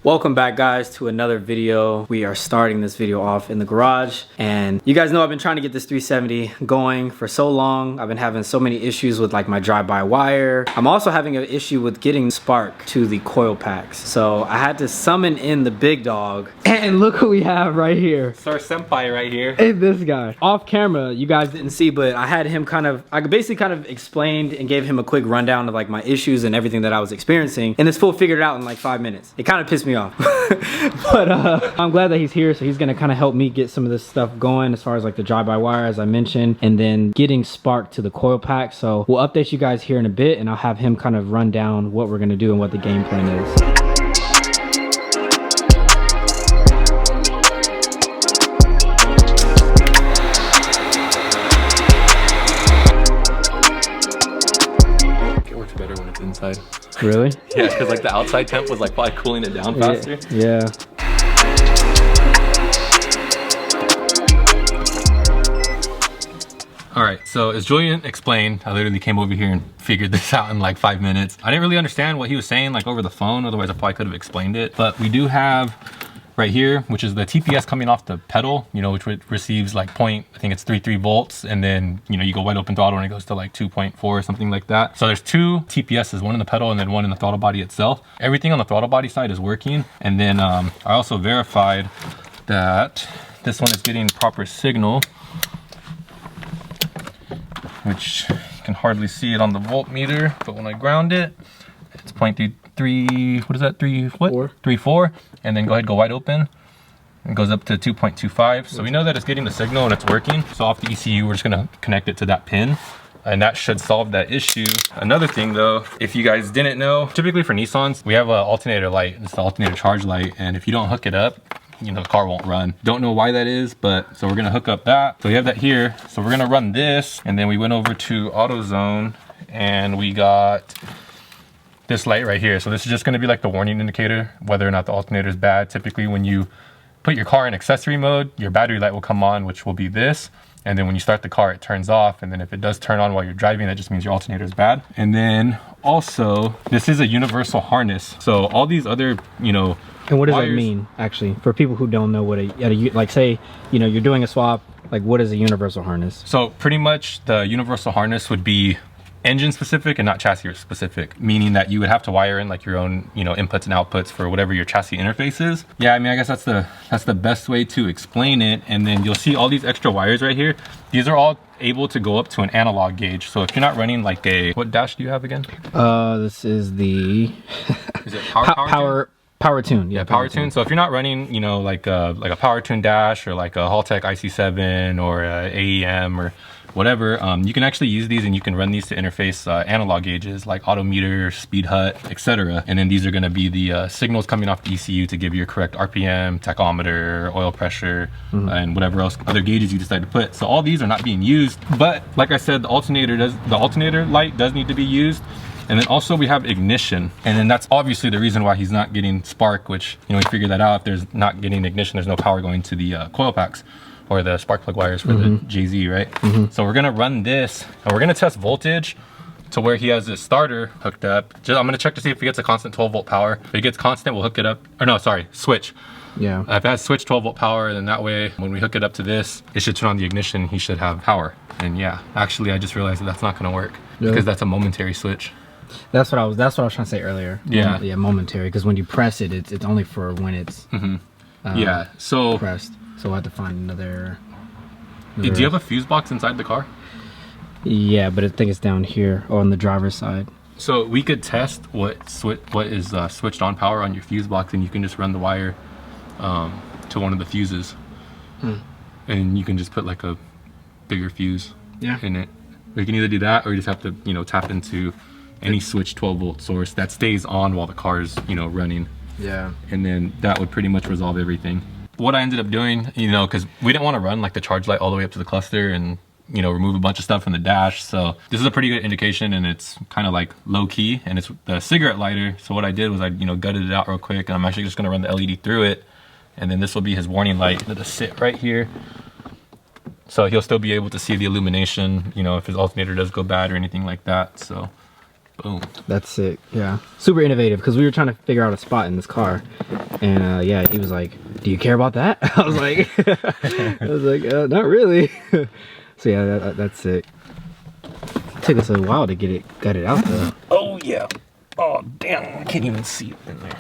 Welcome back, guys, to another video. We are starting this video off in the garage, and you guys know I've been trying to get this 370 going for so long. I've been having so many issues with like my drive-by wire. I'm also having an issue with getting spark to the coil packs, so I had to summon in the big dog, and look who we have right here. It's our senpai right here. It's this guy. Off camera, you guys didn't see, but I had him I basically kind of explained and gave him a quick rundown of like my issues and everything that I was experiencing, and this fool figured it out in like 5 minutes. It kind of pissed me off. But I'm glad that he's here, so he's gonna kind of help me get some of this stuff going as far as like the drive-by wire, as I mentioned, and then getting spark to the coil pack. So we'll update you guys here in a bit, and I'll have him kind of run down what we're gonna do and what the game plan is. Inside. Really? Yeah, because like the outside temp was like probably cooling it down faster. Yeah. All right, so as Julian explained, I literally came over here and figured this out in like 5 minutes. I didn't really understand what he was saying like over the phone, otherwise I probably could have explained it. But we do have right here, which is the TPS coming off the pedal, you know, which receives like I think it's 3.3 volts, and then, you know, you go wide open throttle and it goes to like 2.4 or something like that. So there's two TPSs, one in the pedal and then one in the throttle body itself. Everything on the throttle body side is working. And then I also verified that this one is getting proper signal, which you can hardly see it on the voltmeter, but when I ground it, it's 0.33, what is that, 3.4, and then go ahead, go wide open. It goes up to 2.25. So we know that it's getting the signal and it's working. So off the ECU, we're just gonna connect it to that pin, and that should solve that issue. Another thing though, if you guys didn't know, typically for Nissans, we have an alternator light. It's the alternator charge light, and if you don't hook it up, you know, the car won't run. Don't know why that is, but so we're gonna hook up that. So we have that here. So we're gonna run this, and then we went over to AutoZone and we got this light right here. So this is just gonna be like the warning indicator, whether or not the alternator is bad. Typically when you put your car in accessory mode, your battery light will come on, which will be this. And then when you start the car, it turns off. And then if it does turn on while you're driving, that just means your alternator is bad. And then also, this is a universal harness. So all these other, you know, and what does that mean, actually, for people who don't know what like say, you know, you're doing a swap, like what is a universal harness? So pretty much the universal harness would be engine specific and not chassis specific, meaning that you would have to wire in like your own, you know, inputs and outputs for whatever your chassis interface is. Yeah, I mean, I guess that's the best way to explain it. And then you'll see all these extra wires right here. These are all able to go up to an analog gauge. So if you're not running like what dash do you have again? This is the is it power tune? Yeah, power tune. So if you're not running, you know, like a power tune dash or like a Haltech IC7 or a AEM or whatever, you can actually use these, and you can run these to interface analog gauges like odometer, speed hut, etc. And then these are going to be the signals coming off the ECU to give you your correct RPM, tachometer, oil pressure, and whatever else other gauges you decide to put. So all these are not being used, but like I said, the alternator light does need to be used. And then also we have ignition, and then that's obviously the reason why he's not getting spark, which, you know, we figured that out. If there's not getting ignition, there's no power going to the coil packs or the spark plug wires for the JZ, right? So we're gonna run this, and we're gonna test voltage to where he has his starter hooked up. I'm gonna check to see if he gets a constant 12 volt power. If it gets constant, we'll hook it up, or no, sorry, switch. Yeah. If it has switch 12 volt power, then that way, when we hook it up to this, it should turn on the ignition, he should have power. And yeah, actually I just realized that that's not gonna work, because that's a momentary switch. That's what I was trying to say earlier. Yeah. Yeah, momentary, because when you press it, it's only for when it's yeah, so pressed. So we'll have to find another. Do you have a fuse box inside the car? Yeah, but I think it's down here or on the driver's side. So we could test what is switched on power on your fuse box, and you can just run the wire to one of the fuses, and you can just put like a bigger fuse in it. We can either do that, or you just have to, you know, tap into any switch 12 volt source that stays on while the car is, you know, running. Yeah. And then that would pretty much resolve everything. What I ended up doing, you know, because we didn't want to run like the charge light all the way up to the cluster and, you know, remove a bunch of stuff from the dash. So this is a pretty good indication, and it's kind of like low key, and it's the cigarette lighter. So what I did was I, you know, gutted it out real quick, and I'm actually just going to run the LED through it. And then this will be his warning light that'll sit right here. So he'll still be able to see the illumination, you know, if his alternator does go bad or anything like that. So Boom. That's sick. Yeah, super innovative, because we were trying to figure out a spot in this car, and yeah, he was like, "Do you care about that?" I was like, "Not really." So yeah, that's sick. It took us a while to get it out though. Oh yeah. Oh damn, I can't even see it in there.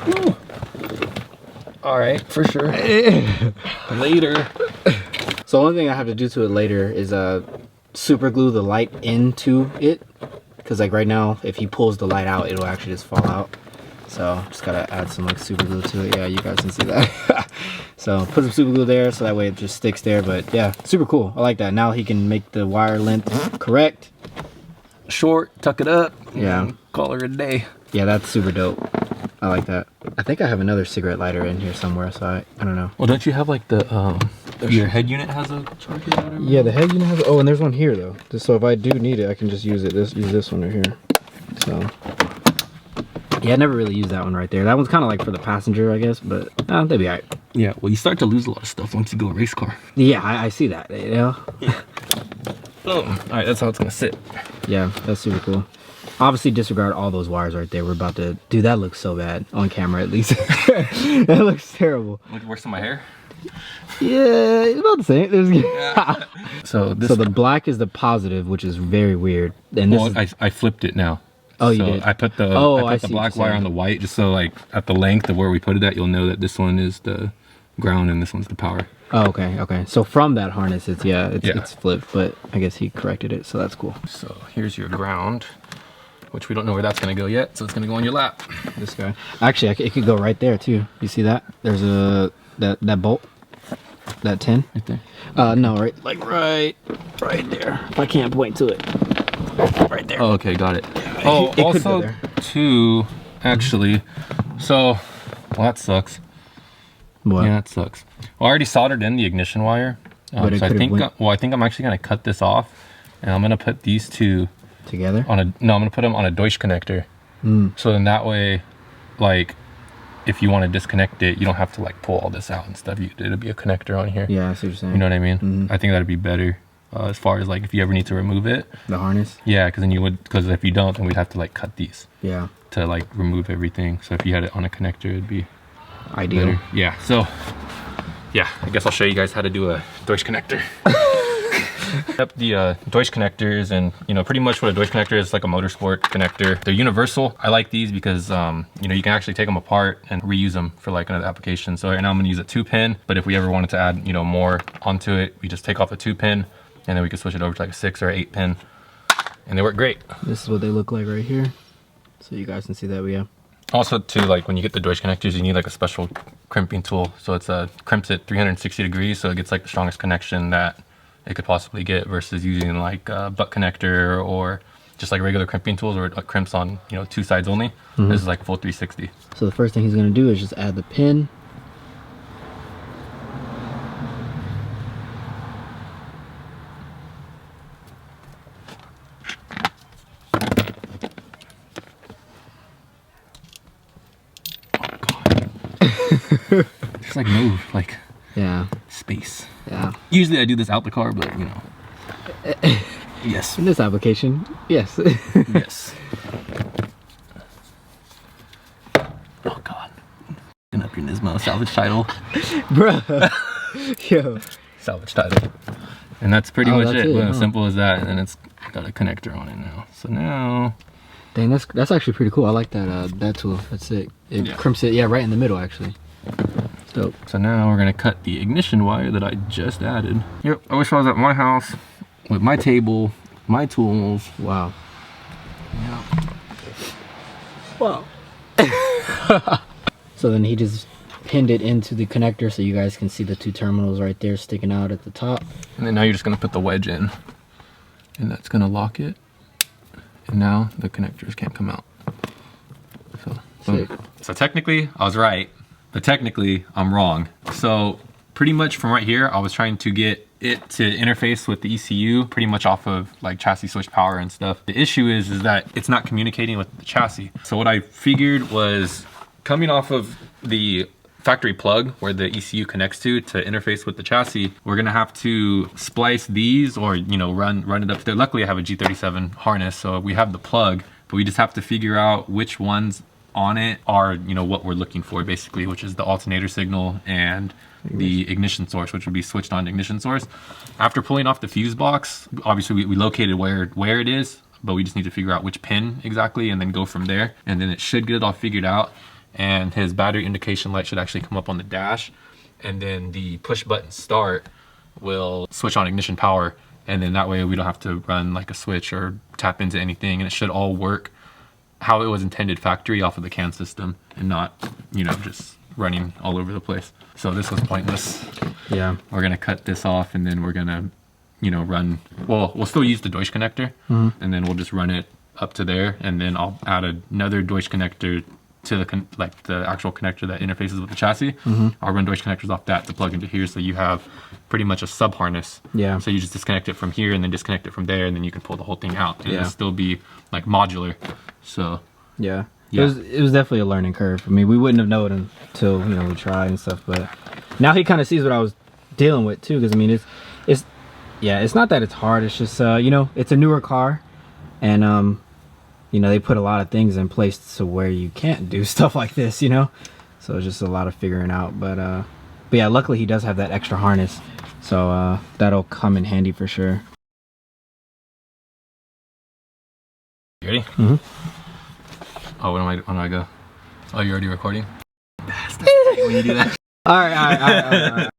Ooh. All right, for sure. Later. So one thing I have to do to it later is super glue the light into it, because like right now, if he pulls the light out, it'll actually just fall out. So just gotta add some like super glue to it. Yeah, you guys can see that. So put some super glue there so that way it just sticks there. But yeah, super cool. I like that. Now he can make the wire length correct. Short, tuck it up. Yeah. Call her a day. Yeah, that's super dope. I like that. I think I have another cigarette lighter in here somewhere, so I don't know. Well, don't you have like the your head unit has a charger or whatever? Yeah, the head unit has. Oh, and there's one here though. Just so if I do need it, I can just use it. Use this one right here. So yeah, I never really used that one right there. That one's kind of like for the passenger, I guess, but they'd be alright. Yeah. Well, you start to lose a lot of stuff once you go a race car. Yeah, I see that. You know. Yeah. Boom. All right, that's how it's gonna sit. Yeah, that's super cool. Obviously disregard all those wires right there. We're about to, dude, that looks so bad on camera at least. That looks terrible. Look worse than my hair. Yeah, it's about the same. Yeah. So the black is the positive, which is very weird. And this I flipped it now. Oh, so you did? I put the black wire on the white, just so like at the length of where we put it at, you'll know that this one is the ground and this one's the power. Oh, okay. So from that harness, it's flipped, but I guess he corrected it, so that's cool. So here's your ground, which we don't know where that's gonna go yet, so it's gonna go on your lap. This guy. Actually, it could go right there too. You see that? There's that bolt, that 10 right there. No, right there. If I can't point to it, right there. Oh, okay, got it. Yeah, oh, it could also go there. too, actually. So, well, that sucks. What? Yeah, that sucks. Well, I already soldered in the ignition wire. So I think, I think I'm actually gonna cut this off, and I'm gonna put these two together on a. No, I'm gonna put them on a Deutsch connector. So then that way, like, if you want to disconnect it, you don't have to like pull all this out and stuff. It'll be a connector on here. Yeah, I see what you're saying. You know what I mean? I think that'd be better as far as like if you ever need to remove it. The harness. Yeah, because then you would. Because if you don't, then we'd have to like cut these. Yeah. To like remove everything. So if you had it on a connector, it'd be ideal. Better. Yeah. So yeah, I guess I'll show you guys how to do a Deutsch connector. Yep, the Deutsch connectors, and you know, pretty much what a Deutsch connector is, like a motorsport connector. They're universal. I like these because you know, you can actually take them apart and reuse them for like another application. So right now I'm gonna use a 2-pin, but if we ever wanted to add, you know, more onto it, we just take off a 2-pin and then we can switch it over to like a 6 or 8-pin, and they work great. This is what they look like right here, so you guys can see that. Yeah. Also too, like when you get the Deutsch connectors, you need like a special crimping tool. So it's crimps it 360 degrees, so it gets like the strongest connection that it could possibly get, versus using like a butt connector or just like regular crimping tools where it crimps on, you know, 2 sides only. This is like full 360. So the first thing he's gonna do is just add the pin. There's like no like space. Yeah. Usually I do this out the car, but you know. Yes. In this application, yes. Yes. Oh God. Picking up your NISMO salvage title. Bruh. Yo. Salvage title. And that's pretty much it. Huh? Simple as that. And then it's got a connector on it now. So now. Dang, that's actually pretty cool. I like that tool. That's sick. It crimps it, right in the middle actually. Dope. So now we're gonna cut the ignition wire that I just added. Yep, I wish I was at my house with my table, my tools. Wow. Yeah. Wow. So then he just pinned it into the connector so you guys can see the 2 terminals right there sticking out at the top. And then now you're just gonna put the wedge in, and that's gonna lock it. And now the connectors can't come out. So, boom. So technically I was right, but technically I'm wrong. So pretty much from right here, I was trying to get it to interface with the ECU pretty much off of like chassis switch power and stuff. The issue is that it's not communicating with the chassis. So what I figured was coming off of the factory plug where the ECU connects to interface with the chassis, we're gonna have to splice these or, you know, run it up there. Luckily I have a G37 harness, so we have the plug, but we just have to figure out which ones on it are, you know, what we're looking for basically, which is the alternator signal and the ignition source, which would be switched on ignition source. After pulling off the fuse box, obviously we located where it is, but we just need to figure out which pin exactly and then go from there. And then it should get it all figured out. And his battery indication light should actually come up on the dash. And then the push button start will switch on ignition power. And then that way we don't have to run like a switch or tap into anything. And it should all work how it was intended factory off of the CAN system and not, you know, just running all over the place. So this was pointless. Yeah. We're gonna cut this off and then we're gonna, you know, run, well, we'll still use the Deutsch connector and then we'll just run it up to there. And then I'll add another Deutsch connector to the actual connector that interfaces with the chassis. I'll run Deutsch connectors off that to plug into here, so you have pretty much a sub harness. Yeah. So you just disconnect it from here and then disconnect it from there, and then you can pull the whole thing out. And Yeah. it'll still be like modular. So Yeah. Yeah. It was definitely a learning curve. I mean, we wouldn't have known until, you know, we tried and stuff, but now he kind of sees what I was dealing with too, because I mean, it's not that it's hard, it's just you know, it's a newer car, and you know, they put a lot of things in place to where you can't do stuff like this, you know? So it's just a lot of figuring out. But yeah, luckily he does have that extra harness. So that'll come in handy for sure. you ready? Oh, when do I go? Oh, you're already recording? Bastard. When you do that. All right.